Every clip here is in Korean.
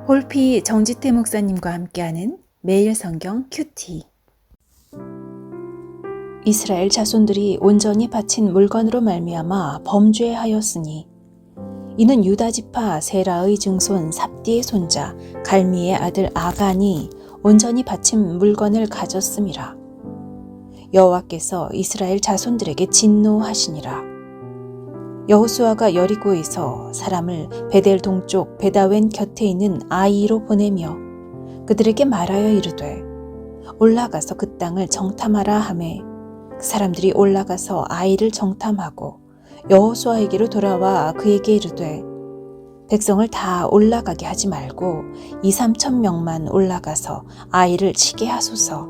홀피 정지태 목사님과 함께하는 매일 성경 큐티. 이스라엘 자손들이 온전히 바친 물건으로 말미암아 범죄하였으니 이는 유다 지파 세라의 증손 삽디의 손자 갈미의 아들 아간이 온전히 바친 물건을 가졌음이라. 여호와께서 이스라엘 자손들에게 진노하시니라. 여호수아가 여리고에서 사람을 베델 동쪽 베다웬 곁에 있는 아이로 보내며 그들에게 말하여 이르되 올라가서 그 땅을 정탐하라 하매 그 사람들이 올라가서 아이를 정탐하고 여호수아에게로 돌아와 그에게 이르되 백성을 다 올라가게 하지 말고 2~3천 명만 올라가서 아이를 치게 하소서.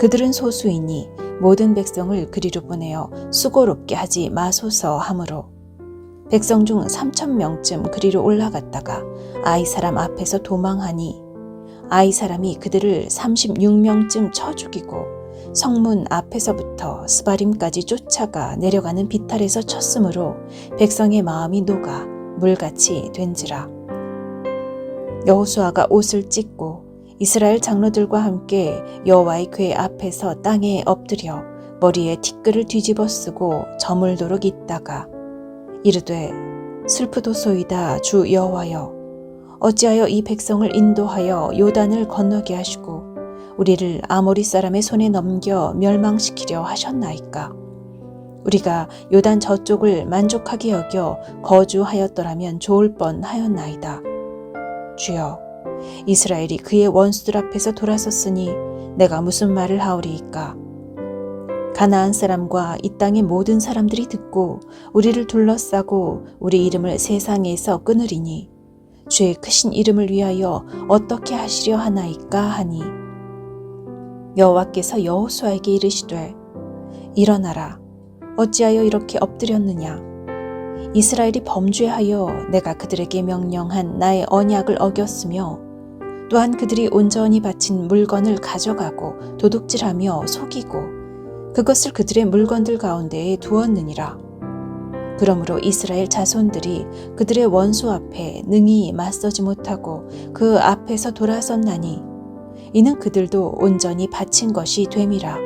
그들은 소수이니 모든 백성을 그리로 보내어 수고롭게 하지 마소서 하므로 백성 중 3,000명쯤 그리로 올라갔다가 아이 사람 앞에서 도망하니 아이 사람이 그들을 36명쯤 쳐 죽이고 성문 앞에서부터 스바림까지 쫓아가 내려가는 비탈에서 쳤으므로 백성의 마음이 녹아 물같이 된지라. 여호수아가 옷을 찢고 이스라엘 장로들과 함께 여호와의 궤 앞에서 땅에 엎드려 머리에 티끌을 뒤집어 쓰고 저물도록 있다가 이르되 슬프도소이다 주 여호와여 어찌하여 이 백성을 인도하여 요단을 건너게 하시고 우리를 아모리 사람의 손에 넘겨 멸망시키려 하셨나이까. 우리가 요단 저쪽을 만족하게 여겨 거주하였더라면 좋을 뻔하였나이다. 주여 이스라엘이 그의 원수들 앞에서 돌아섰으니 내가 무슨 말을 하오리이까. 가나안 사람과 이 땅의 모든 사람들이 듣고 우리를 둘러싸고 우리 이름을 세상에서 끊으리니 주의 크신 이름을 위하여 어떻게 하시려 하나이까 하니 여호와께서 여호수아에게 이르시되 일어나라 어찌하여 이렇게 엎드렸느냐. 이스라엘이 범죄하여 내가 그들에게 명령한 나의 언약을 어겼으며 또한 그들이 온전히 바친 물건을 가져가고 도둑질하며 속이고 그것을 그들의 물건들 가운데에 두었느니라. 그러므로 이스라엘 자손들이 그들의 원수 앞에 능히 맞서지 못하고 그 앞에서 돌아섰나니 이는 그들도 온전히 바친 것이 됨이라.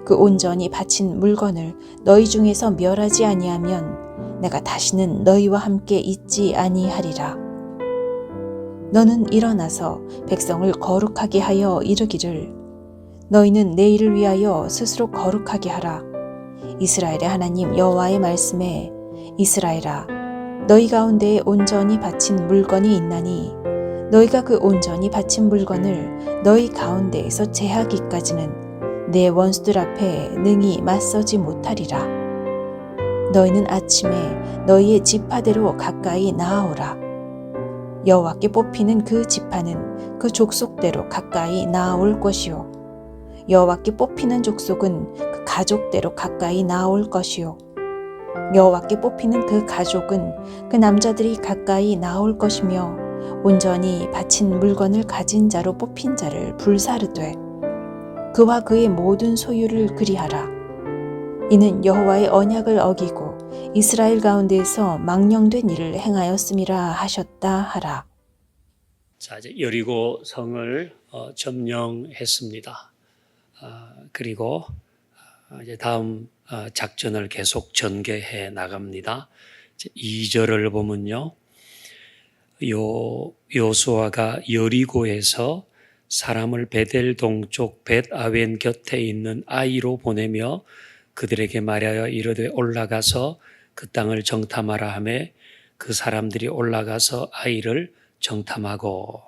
그 온전히 바친 물건을 너희 중에서 멸하지 아니하면 내가 다시는 너희와 함께 있지 아니하리라. 너는 일어나서 백성을 거룩하게 하여 이르기를 너희는 내일을 위하여 스스로 거룩하게 하라. 이스라엘의 하나님 여호와의 말씀에 이스라엘아 너희 가운데에 온전히 바친 물건이 있나니 너희가 그 온전히 바친 물건을 너희 가운데에서 제하기까지는 내 원수들 앞에 능히 맞서지 못하리라. 너희는 아침에 너희의 지파대로 가까이 나아오라. 여호와께 뽑히는 그 지파는 그 족속대로 가까이 나아올 것이요 여호와께 뽑히는 족속은 그 가족대로 가까이 나아올 것이요 여호와께 뽑히는 그 가족은 그 남자들이 가까이 나아올 것이며 온전히 바친 물건을 가진 자로 뽑힌 자를 불사르되 그와 그의 모든 소유를 그리하라. 이는 여호와의 언약을 어기고 이스라엘 가운데에서 망령된 일을 행하였음이라 하셨다 하라. 자, 이제 여리고 성을 점령했습니다. 그리고 이제 다음 작전을 계속 전개해 나갑니다. 2절을 보면요. 여호수아가 여리고에서 사람을 베델 동쪽 벳아웬 곁에 있는 아이로 보내며 그들에게 말하여 이르되 올라가서 그 땅을 정탐하라 하매 그 사람들이 올라가서 아이를 정탐하고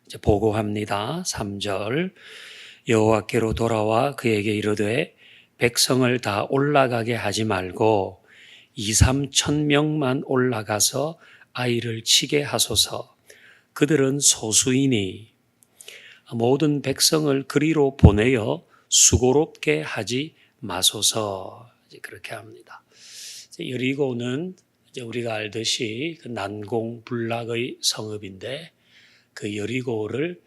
이제 보고합니다. 3절 여호와께로 돌아와 그에게 이르되 백성을 다 올라가게 하지 말고 2~3천 명만 올라가서 아이를 치게 하소서. 그들은 소수이니 모든 백성을 그리로 보내어 수고롭게 하지 마소서. 이제 그렇게 합니다. 여리고는 이제 우리가 알듯이 그 난공불락의 성읍인데 그 여리고를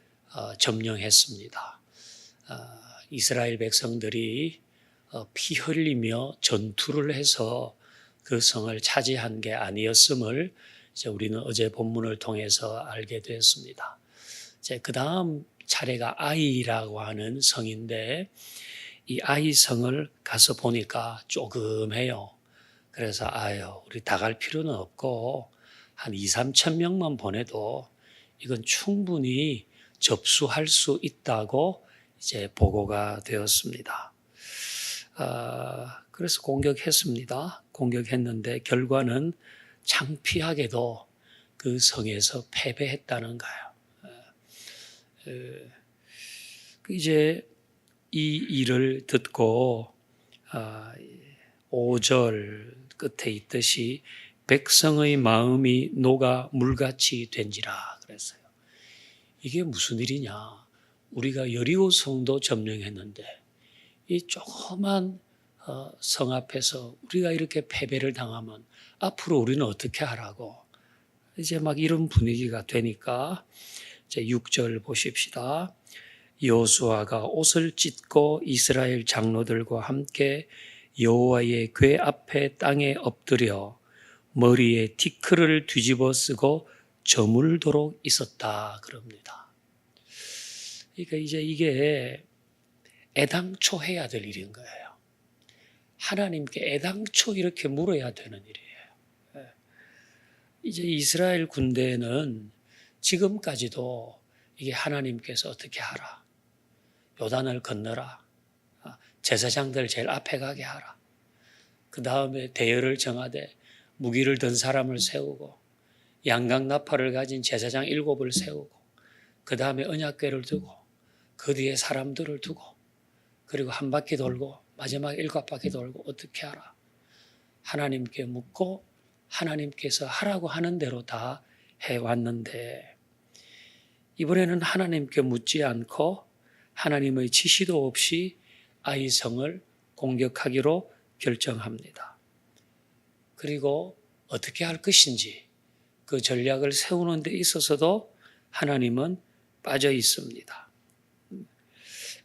점령했습니다. 이스라엘 백성들이 피 흘리며 전투를 해서 그 성을 차지한 게 아니었음을 이제 우리는 어제 본문을 통해서 알게 되었습니다. 이제 그 다음 차례가 아이라고 하는 성인데 이 아이 성을 가서 보니까 조금해요. 그래서 아유, 우리 다 갈 필요는 없고 한 2, 3천 명만 보내도 이건 충분히 접수할 수 있다고 이제 보고가 되었습니다. 그래서 공격했습니다. 공격했는데 결과는 창피하게도 그 성에서 패배했다는 거예요. 이제 이 일을 듣고 5절 끝에 있듯이 백성의 마음이 녹아 물같이 된지라 그랬어요. 이게 무슨 일이냐? 우리가 여리고 성도 점령했는데 이 조그만 성 앞에서 우리가 이렇게 패배를 당하면 앞으로 우리는 어떻게 하라고 이제 막 이런 분위기가 되니까 이제 6절 보십시다. 여호수아가 옷을 찢고 이스라엘 장로들과 함께 여호와의 궤 앞에 땅에 엎드려 머리에 티크를 뒤집어 쓰고 저물도록 있었다 그럽니다. 그러니까 이제 이게 애당초 해야 될 일인 거예요. 하나님께 애당초 이렇게 물어야 되는 일이에요. 이제 이스라엘 군대는 지금까지도 이게 하나님께서 어떻게 하라. 요단을 건너라. 제사장들 제일 앞에 가게 하라. 그 다음에 대열을 정하되 무기를 든 사람을 세우고 양강나팔을 가진 제사장 7을 세우고 그 다음에 언약궤를 두고 그 뒤에 사람들을 두고 그리고 한 바퀴 돌고 마지막 7바퀴 돌고 어떻게 하라. 하나님께 묻고 하나님께서 하라고 하는 대로 다 해왔는데 이번에는 하나님께 묻지 않고 하나님의 지시도 없이 아이성을 공격하기로 결정합니다. 그리고 어떻게 할 것인지 그 전략을 세우는 데 있어서도 하나님은 빠져 있습니다.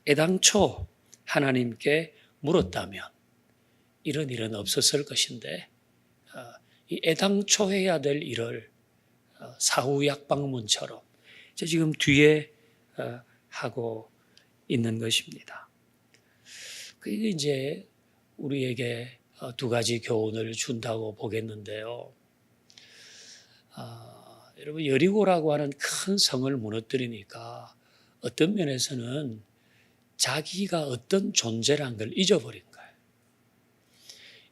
애당초 하나님께 물었다면 이런 일은 없었을 것인데 이 애당초 해야 될 일을 사후약방문처럼 지금 뒤에 하고 있는 것입니다. 그게 이제 우리에게 두 가지 교훈을 준다고 보겠는데요. 여러분 여리고라고 하는 큰 성을 무너뜨리니까 어떤 면에서는 자기가 어떤 존재란 걸 잊어버린 거예요.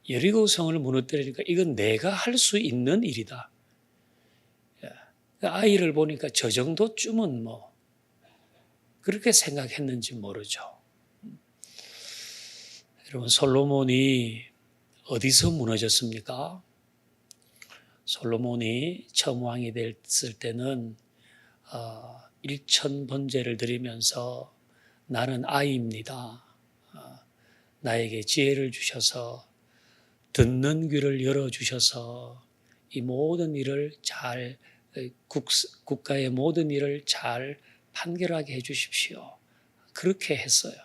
여리고 성을 무너뜨리니까 이건 내가 할 수 있는 일이다. 아이를 보니까 저 정도쯤은 뭐 그렇게 생각했는지 모르죠. 여러분 솔로몬이 어디서 무너졌습니까? 솔로몬이 처음 왕이 됐을 때는 1000번제를 드리면서 나는 아이입니다. 나에게 지혜를 주셔서 듣는 귀를 열어주셔서 이 모든 일을 잘 국가의 모든 일을 잘 판결하게 해주십시오. 그렇게 했어요.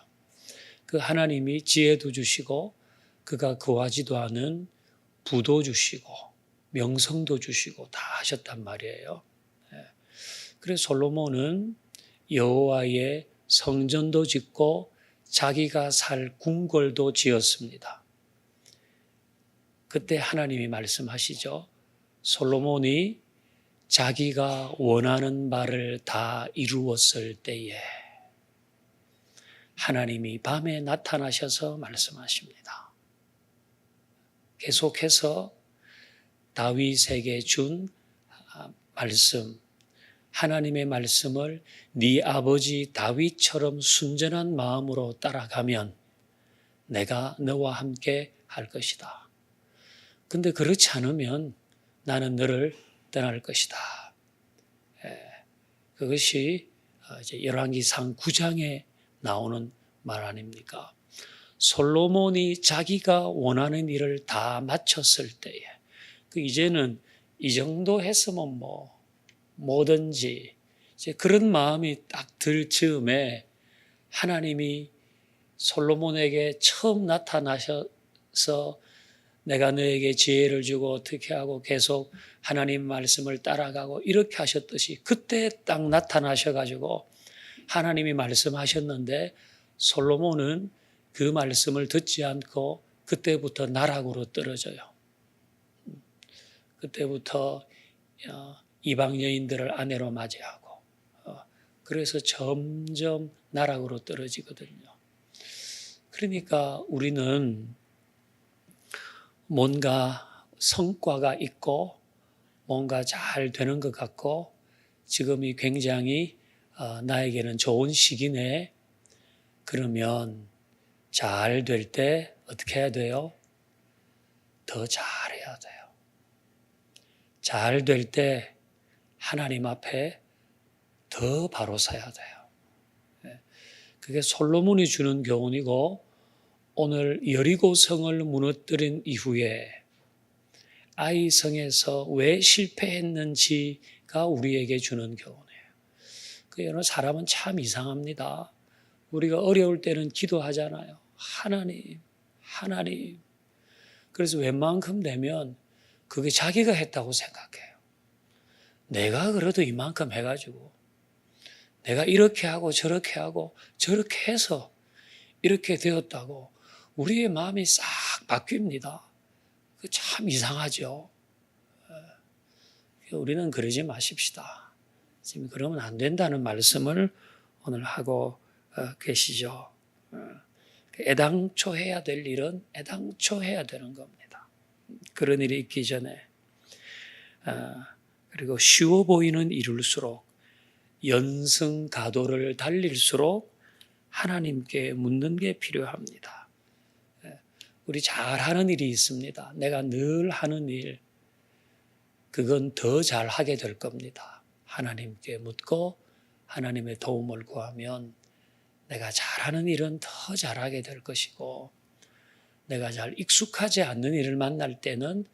그 하나님이 지혜도 주시고 그가 거하지도 않은 부도 주시고 명성도 주시고 다 하셨단 말이에요. 그래서 솔로몬은 여호와의 성전도 짓고 자기가 살 궁궐도 지었습니다. 그때 하나님이 말씀하시죠. 솔로몬이 자기가 원하는 바를 다 이루었을 때에 하나님이 밤에 나타나셔서 말씀하십니다. 계속해서 다윗에게 준 말씀, 하나님의 말씀을 네 아버지 다윗처럼 순전한 마음으로 따라가면 내가 너와 함께 할 것이다. 근데 그렇지 않으면 나는 너를 떠날 것이다. 그것이 이제 열왕기상 9장에 나오는 말 아닙니까? 솔로몬이 자기가 원하는 일을 다 마쳤을 때에 이제는 이 정도 했으면 뭐 뭐든지 이제 그런 마음이 딱 들 즈음에 하나님이 솔로몬에게 처음 나타나셔서 내가 너에게 지혜를 주고 어떻게 하고 계속 하나님 말씀을 따라가고 이렇게 하셨듯이 그때 딱 나타나셔가지고 하나님이 말씀하셨는데 솔로몬은 그 말씀을 듣지 않고 그때부터 나락으로 떨어져요. 그때부터 이방 여인들을 아내로 맞이하고 그래서 점점 나락으로 떨어지거든요. 그러니까 우리는 뭔가 성과가 있고 뭔가 잘 되는 것 같고 지금이 굉장히 나에게는 좋은 시기네. 그러면 잘 될 때 어떻게 해야 돼요? 더 잘해야 돼요. 잘 될 때 하나님 앞에 더 바로 서야 돼요. 그게 솔로몬이 주는 교훈이고 오늘 여리고성을 무너뜨린 이후에 아이 성에서 왜 실패했는지가 우리에게 주는 교훈이에요. 여러분 사람은 참 이상합니다. 우리가 어려울 때는 기도하잖아요. 하나님, 하나님. 그래서 웬만큼 되면 그게 자기가 했다고 생각해요. 내가 그래도 이만큼 해가지고 내가 이렇게 하고 저렇게 해서 이렇게 되었다고 우리의 마음이 싹 바뀝니다. 참 이상하죠. 우리는 그러지 마십시다. 지금 그러면 안 된다는 말씀을 오늘 하고 계시죠. 애당초 해야 될 일은 애당초 해야 되는 겁니다. 그런 일이 있기 전에. 그리고 쉬워 보이는 일일수록 연승가도를 달릴수록 하나님께 묻는 게 필요합니다. 우리 잘하는 일이 있습니다. 내가 늘 하는 일, 그건 더 잘하게 될 겁니다. 하나님께 묻고 하나님의 도움을 구하면 내가 잘하는 일은 더 잘하게 될 것이고 내가 잘 익숙하지 않는 일을 만날 때는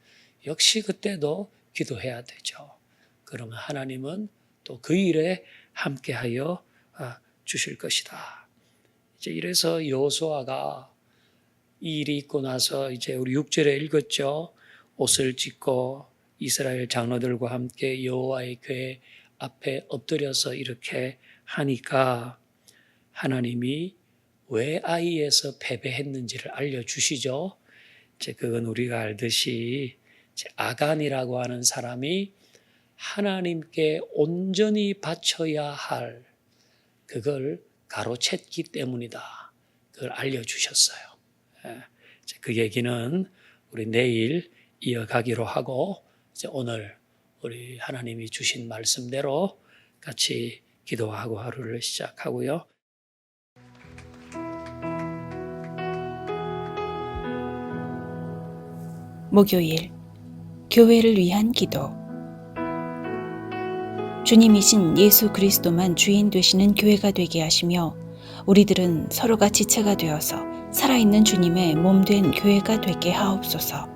역시 그때도 기도해야 되죠. 그러면 하나님은 또 그 일에 함께하여 주실 것이다. 이제 이래서 여호수아가 이 일이 있고 나서 이제 우리 6절에 읽었죠. 옷을 찢고 이스라엘 장로들과 함께 여호와의 궤 앞에 엎드려서 이렇게 하니까 하나님이 왜 아이에서 패배했는지를 알려주시죠. 이제 그건 우리가 알듯이 아간이라고 하는 사람이 하나님께 온전히 바쳐야 할 그걸 가로챘기 때문이다. 그걸 알려주셨어요. 그 얘기는 우리 내일 이어가기로 하고 이제 오늘 우리 하나님이 주신 말씀대로 같이 기도하고 하루를 시작하고요. 목요일 교회를 위한 기도. 주님이신 예수 그리스도만 주인 되시는 교회가 되게 하시며 우리들은 서로가 지체가 되어서 살아있는 주님의 몸된 교회가 되게 하옵소서.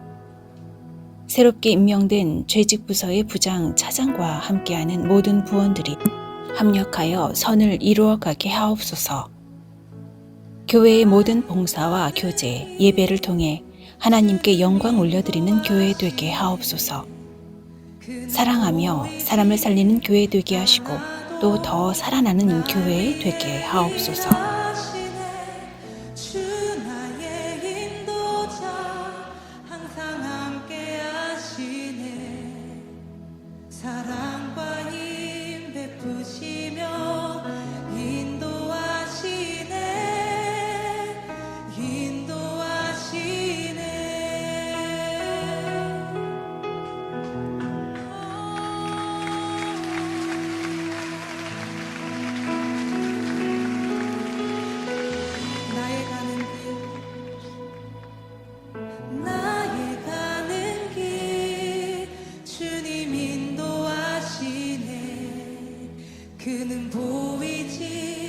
새롭게 임명된 죄직부서의 부장 차장과 함께하는 모든 부원들이 합력하여 선을 이루어가게 하옵소서. 교회의 모든 봉사와 교제, 예배를 통해 하나님께 영광 올려드리는 교회 되게 하옵소서. 사랑하며 사람을 살리는 교회 되게 하시고 또 더 살아나는 교회 되게 하옵소서. 그는 보이지